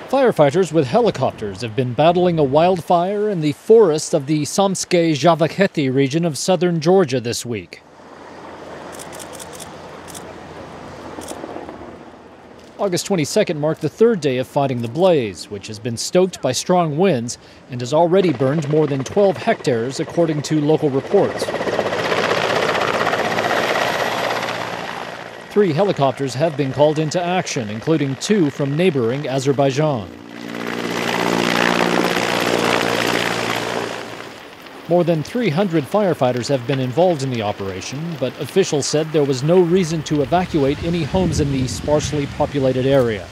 Firefighters with helicopters have been battling a wildfire in the forest of the Samtskhe-Javakheti region of southern Georgia this week. August 22nd marked the third day of fighting the blaze, which has been stoked by strong winds and has already burned more than 12 hectares, according to local reports. 3 helicopters have been called into action, including 2 from neighboring Azerbaijan. More than 300 firefighters have been involved in the operation, but officials said there was no reason to evacuate any homes in the sparsely populated area.